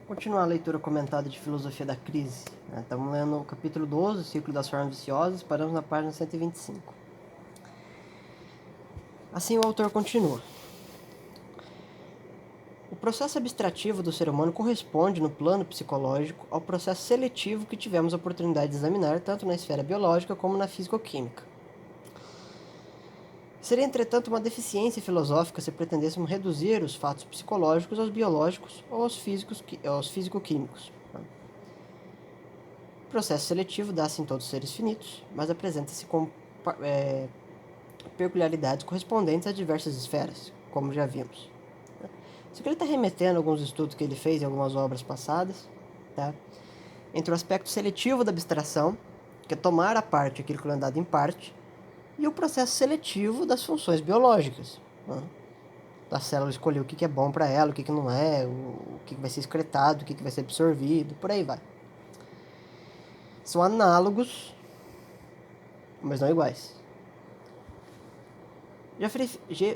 Continuar a leitura comentada de Filosofia da Crise. Estamos lendo o capítulo 12, o Ciclo das Formas Viciosas, paramos na página 125. Assim o autor continua. O processo abstrativo do ser humano corresponde, no plano psicológico, ao processo seletivo que tivemos a oportunidade de examinar tanto na esfera biológica como na físico-química. Seria, entretanto, uma deficiência filosófica se pretendêssemos reduzir os fatos psicológicos aos biológicos ou aos físico-químicos. O processo seletivo dá-se em todos os seres finitos, mas apresenta-se com peculiaridades correspondentes a diversas esferas, como já vimos. Isso aqui ele está remetendo a alguns estudos que ele fez em algumas obras passadas, tá? Entre o aspecto seletivo da abstração, que é tomar a parte aquilo que é dado em parte, e o processo seletivo das funções biológicas. Né? Da célula escolher o que é bom para ela, o que não é, o que vai ser excretado, o que vai ser absorvido, por aí vai. São análogos, mas não iguais.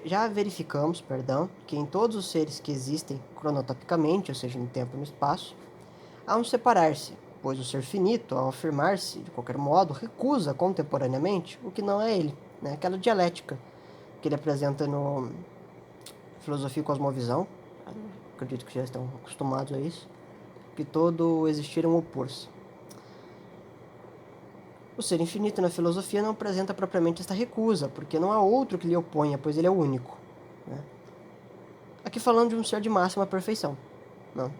Já verificamos, que em todos os seres que existem cronotopicamente, ou seja, no tempo e no espaço, há um separar-se, pois o ser finito, ao afirmar-se de qualquer modo, recusa contemporaneamente o que não é ele, né? Aquela dialética que ele apresenta no Filosofia e Cosmovisão, acredito que já estão acostumados a isso, que todo existir é um opor-se. O ser infinito na filosofia não apresenta propriamente esta recusa, porque não há outro que lhe oponha, pois ele é o único. Né? Aqui falando de um ser de máxima perfeição. Não.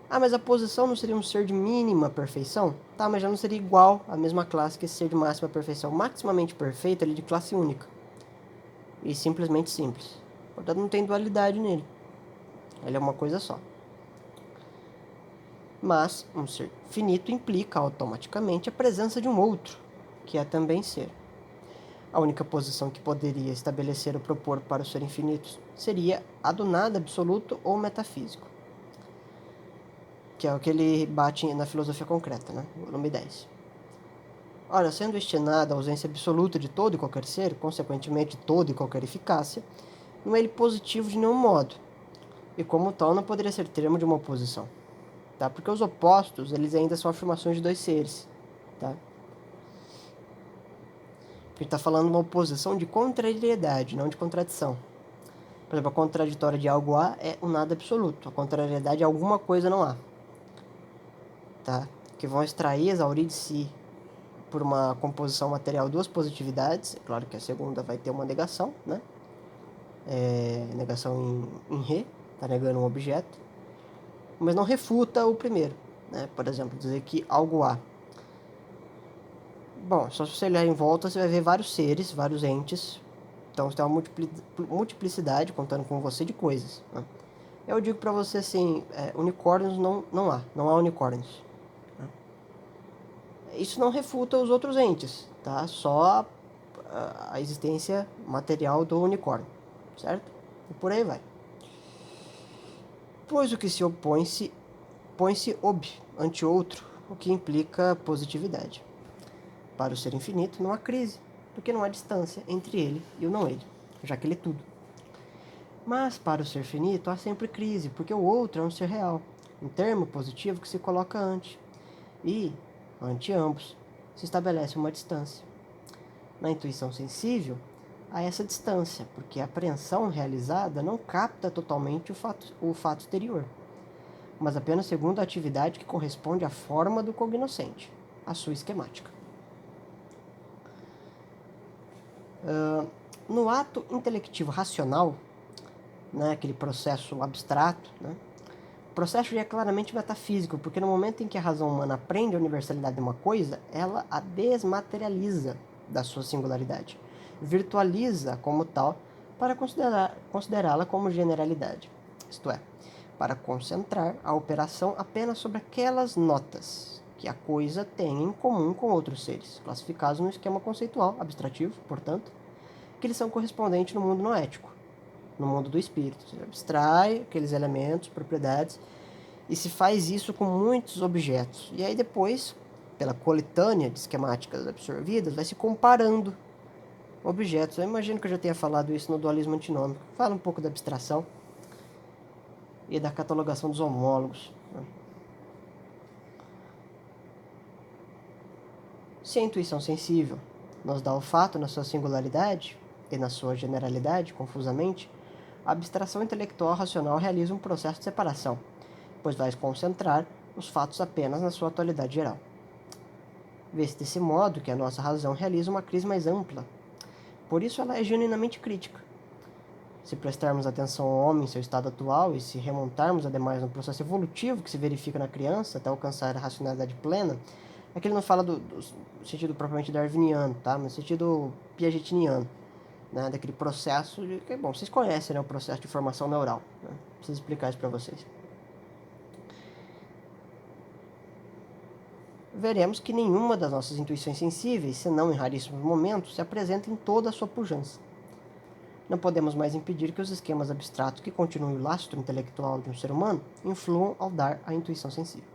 Ah, mas a posição não seria um ser de mínima perfeição? Tá, mas já não seria igual à mesma classe que esse ser de máxima perfeição. Maximamente perfeito, ele é de classe única. E simplesmente simples. Portanto, não tem dualidade nele. Ele é uma coisa só. Mas um ser finito implica automaticamente a presença de um outro, que é também ser. A única posição que poderia estabelecer ou propor para o ser infinito seria a do nada absoluto ou metafísico, que é o que ele bate na filosofia concreta, né? Volume 10. Ora, sendo destinada a ausência absoluta de todo e qualquer ser, consequentemente de toda e qualquer eficácia, não é ele positivo de nenhum modo, e como tal não poderia ser termo de uma oposição. Tá? Porque os opostos, eles ainda são afirmações de dois seres. Tá? A gente está falando de uma oposição de contrariedade, não de contradição. Por exemplo, a contraditória de algo há é o nada absoluto. A contrariedade é alguma coisa não há. Tá? Que vão extrair, exaurir de si, por uma composição material, duas positividades. É claro que a segunda vai ter uma negação, né? Negação em re, está negando um objeto. Mas não refuta o primeiro. Né? Por exemplo, dizer que algo há. Bom, só se você olhar em volta, você vai ver vários seres, vários entes. Então, você tem uma multiplicidade, contando com você, de coisas. Né? Eu digo pra você assim, unicórnios não há unicórnios. Né? Isso não refuta os outros entes, tá? Só a existência material do unicórnio, certo? E por aí vai. Pois o que se opõe-se, põe-se ante outro, o que implica positividade. Para o ser infinito não há crise, porque não há distância entre ele e o não ele, já que ele é tudo. Mas para o ser finito há sempre crise, porque o outro é um ser real, um termo positivo que se coloca ante, e, ante ambos, se estabelece uma distância. Na intuição sensível, há essa distância, porque a apreensão realizada não capta totalmente o fato exterior, mas apenas segundo a atividade que corresponde à forma do cognoscente, a sua esquemática. No ato intelectivo racional, né, aquele processo abstrato, né, o processo já é claramente metafísico, porque no momento em que a razão humana aprende a universalidade de uma coisa, ela a desmaterializa da sua singularidade, virtualiza como tal para considerá-la como generalidade, isto é, para concentrar a operação apenas sobre aquelas notas que a coisa tem em comum com outros seres, classificados no esquema conceitual abstrativo, portanto, que eles são correspondentes no mundo noético, no mundo do espírito. Você abstrai aqueles elementos, propriedades, e se faz isso com muitos objetos. E aí depois, pela coletânea de esquemáticas absorvidas, vai se comparando objetos. Eu imagino que eu já tenha falado isso no dualismo antinômico. Fala um pouco da abstração. e da catalogação dos homólogos. Se a intuição sensível nos dá o fato na sua singularidade e na sua generalidade, confusamente, a abstração intelectual racional realiza um processo de separação, pois vai concentrar os fatos apenas na sua atualidade geral. Vê-se desse modo que a nossa razão realiza uma crise mais ampla. Por isso ela é genuinamente crítica. Se prestarmos atenção ao homem em seu estado atual e se remontarmos ademais no processo evolutivo que se verifica na criança até alcançar a racionalidade plena, é que ele não fala do sentido propriamente darwiniano, tá? Mas no sentido piagetiano, né? Daquele processo de... Bom, vocês conhecem, né? O processo de formação neural, né? Preciso explicar isso para vocês. Veremos que nenhuma das nossas intuições sensíveis, senão em raríssimos momentos, se apresenta em toda a sua pujança. Não podemos mais impedir que os esquemas abstratos que continuem o lastro intelectual de um ser humano influam ao dar a intuição sensível.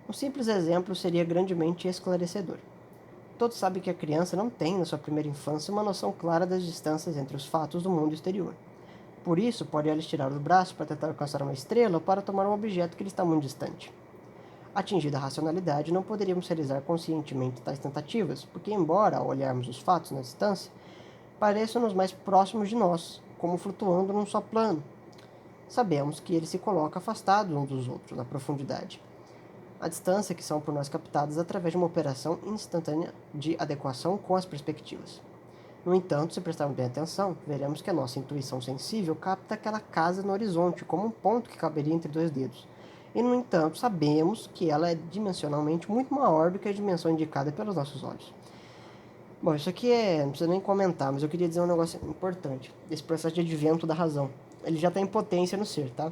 Um simples exemplo seria grandemente esclarecedor. Todos sabem que a criança não tem, na sua primeira infância, uma noção clara das distâncias entre os fatos do mundo exterior. Por isso, pode ela estirar os braços para tentar alcançar uma estrela ou para tomar um objeto que lhe está muito distante. Atingida a racionalidade, não poderíamos realizar conscientemente tais tentativas, porque, embora, ao olharmos os fatos na distância, pareçam-nos mais próximos de nós, como flutuando num só plano. Sabemos que ele se coloca afastado uns dos outros, na profundidade. A distância que são por nós captadas através de uma operação instantânea de adequação com as perspectivas. No entanto, se prestarmos bem atenção, veremos que a nossa intuição sensível capta aquela casa no horizonte como um ponto que caberia entre dois dedos. E, no entanto, sabemos que ela é dimensionalmente muito maior do que a dimensão indicada pelos nossos olhos. Bom, isso aqui não precisa nem comentar, mas eu queria dizer um negócio importante. Esse processo de advento da razão. Ele já está em potência no ser, tá?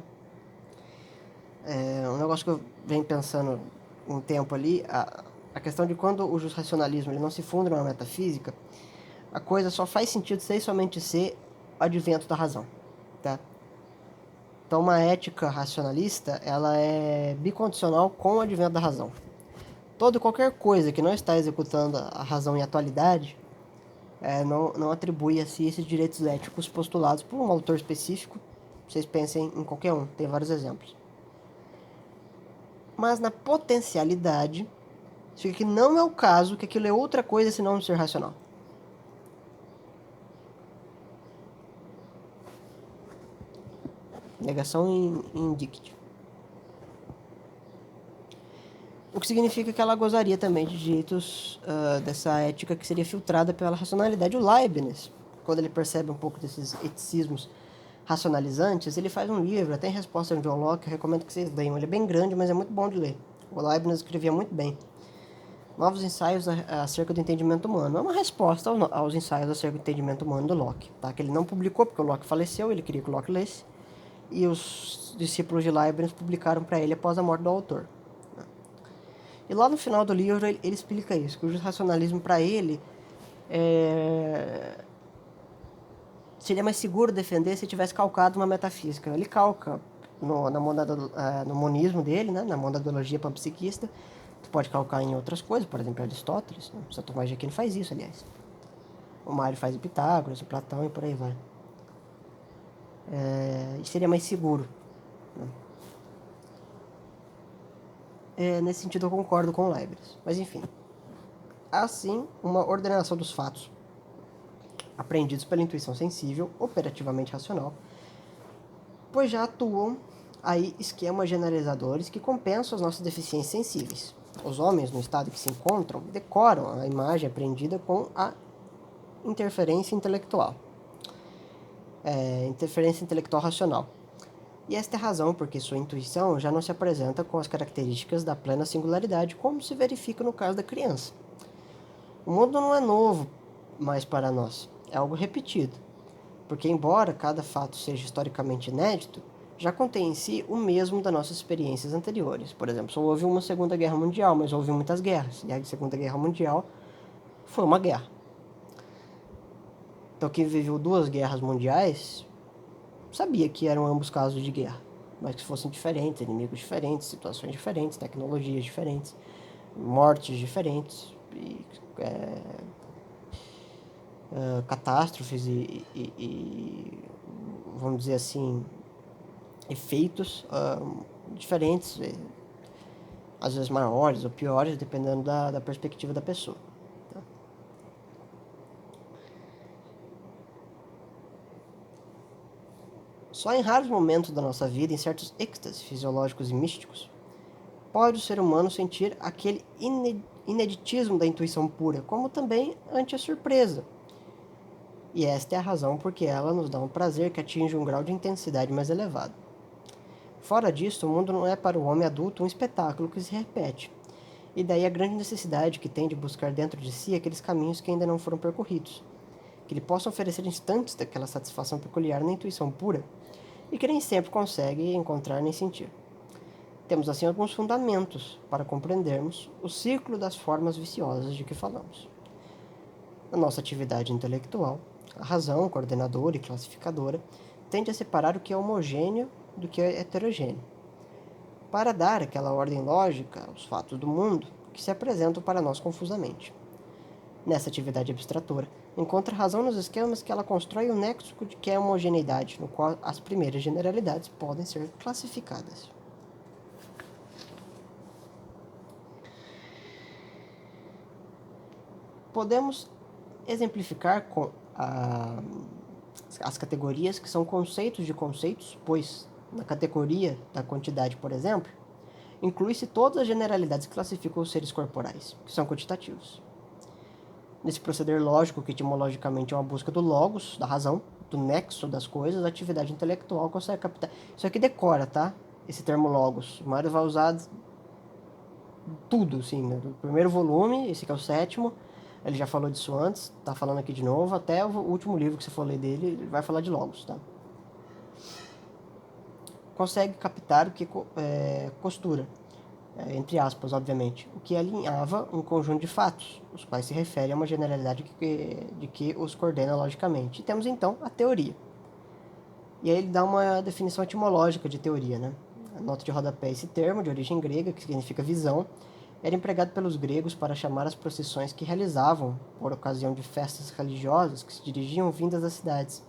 Um negócio que eu venho pensando um tempo ali, a questão de quando o racionalismo ele não se funde numa metafísica, a coisa só faz sentido ser somente ser o advento da razão, tá? Então, uma ética racionalista, ela é bicondicional com o advento da razão. Qualquer coisa que não está executando a razão em atualidade, não atribui a si esses direitos éticos postulados por um autor específico. Vocês pensem em qualquer um, tem vários exemplos. Mas na potencialidade, significa que não é o caso, que aquilo é outra coisa senão um ser racional. Negação indictive. O que significa que ela gozaria também de direitos dessa ética que seria filtrada pela racionalidade. O Leibniz, quando ele percebe um pouco desses eticismos racionalizantes, ele faz um livro, até em resposta ao John Locke, eu recomendo que vocês leiam. Ele é bem grande, mas é muito bom de ler. O Leibniz escrevia muito bem. Novos ensaios acerca do entendimento humano. É uma resposta aos ensaios acerca do entendimento humano do Locke, tá? Que ele não publicou porque o Locke faleceu, ele queria que o Locke lesse. E os discípulos de Leibniz publicaram para ele após a morte do autor. E lá no final do livro ele explica isso, que o racionalismo para ele seria mais seguro defender se tivesse calcado uma metafísica. Ele calca no monismo dele, né, na monadologia panpsiquista. Tu pode calcar em outras coisas, por exemplo, Aristóteles. Né? Santo Tomás de Aquino faz isso, aliás. O Mário faz em Pitágoras, em Platão e por aí vai. E seria mais seguro. Né? Nesse sentido eu concordo com o Leibniz. Mas enfim. Assim, uma ordenação dos fatos aprendidos pela intuição sensível, operativamente racional, pois já atuam aí esquemas generalizadores que compensam as nossas deficiências sensíveis. Os homens, no estado que se encontram, decoram a imagem aprendida com a interferência intelectual. Interferência intelectual racional. E esta é a razão porque sua intuição já não se apresenta com as características da plena singularidade, como se verifica no caso da criança. O mundo não é novo mais para nós, é algo repetido. Porque, embora cada fato seja historicamente inédito, já contém em si o mesmo das nossas experiências anteriores. Por exemplo, só houve uma Segunda Guerra Mundial, mas houve muitas guerras. E a Segunda Guerra Mundial foi uma guerra. Então, quem viveu 2 guerras mundiais sabia que eram ambos casos de guerra, mas que fossem diferentes, inimigos diferentes, situações diferentes, tecnologias diferentes, mortes diferentes, e, catástrofes e, vamos dizer assim, efeitos diferentes, às vezes maiores ou piores, dependendo da perspectiva da pessoa. Tá? Só em raros momentos da nossa vida, em certos êxtases fisiológicos e místicos, pode o ser humano sentir aquele ineditismo da intuição pura, como também ante a surpresa. E esta é a razão porque ela nos dá um prazer que atinge um grau de intensidade mais elevado. Fora disso, o mundo não é para o homem adulto um espetáculo que se repete. E daí a grande necessidade que tem de buscar dentro de si aqueles caminhos que ainda não foram percorridos, que lhe possam oferecer instantes daquela satisfação peculiar na intuição pura, e que nem sempre consegue encontrar nem sentir. Temos assim alguns fundamentos para compreendermos o ciclo das formas viciosas de que falamos. Na nossa atividade intelectual, a razão, coordenadora e classificadora, tende a separar o que é homogêneo do que é heterogêneo, para dar aquela ordem lógica aos fatos do mundo que se apresentam para nós confusamente. Nessa atividade abstratora, encontra razão nos esquemas que ela constrói o nexo de que é a homogeneidade, no qual as primeiras generalidades podem ser classificadas. Podemos exemplificar com as categorias que são conceitos de conceitos, pois na categoria da quantidade, por exemplo, inclui-se todas as generalidades que classificam os seres corporais, que são quantitativos. Nesse proceder lógico, que etimologicamente é uma busca do logos, da razão, do nexo das coisas, a atividade intelectual consegue captar. Isso aqui decora, tá? Esse termo logos. O Mário vai usar tudo, assim, né? Do primeiro volume, esse aqui é o 7º, ele já falou disso antes, tá falando aqui de novo, até o último livro que você for ler dele, ele vai falar de logos, tá? Consegue captar o que costura, entre aspas, obviamente, o que alinhava um conjunto de fatos, os quais se referem a uma generalidade de que os coordena logicamente. E temos então a teoria. E aí ele dá uma definição etimológica de teoria, né? A nota de rodapé, esse termo, de origem grega, que significa visão, era empregado pelos gregos para chamar as procissões que realizavam por ocasião de festas religiosas que se dirigiam vindas das cidades,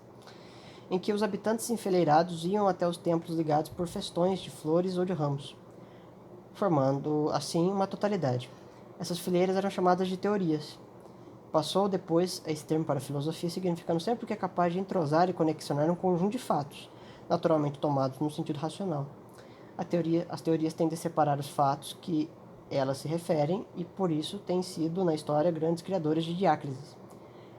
em que os habitantes enfileirados iam até os templos ligados por festões de flores ou de ramos, formando assim uma totalidade. Essas fileiras eram chamadas de teorias. Passou depois esse termo para a filosofia, significando sempre o que é capaz de entrosar e conexionar um conjunto de fatos, naturalmente tomados no sentido racional. As teorias tendem a separar os fatos que elas se referem e, por isso, têm sido, na história, grandes criadores de diáclises.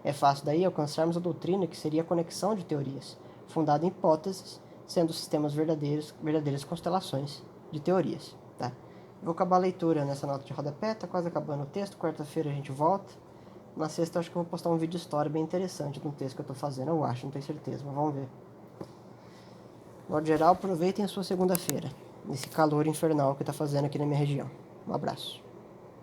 É fácil daí alcançarmos a doutrina que seria a conexão de teorias, fundada em hipóteses, sendo sistemas verdadeiras constelações de teorias. Tá? Vou acabar a leitura nessa nota de rodapé, tá quase acabando o texto, quarta-feira a gente volta. Na sexta acho que eu vou postar um vídeo história bem interessante do texto que eu tô fazendo, eu acho, não tenho certeza, mas vamos ver. De modo geral, aproveitem a sua segunda-feira, nesse calor infernal que tá fazendo aqui na minha região. Um abraço.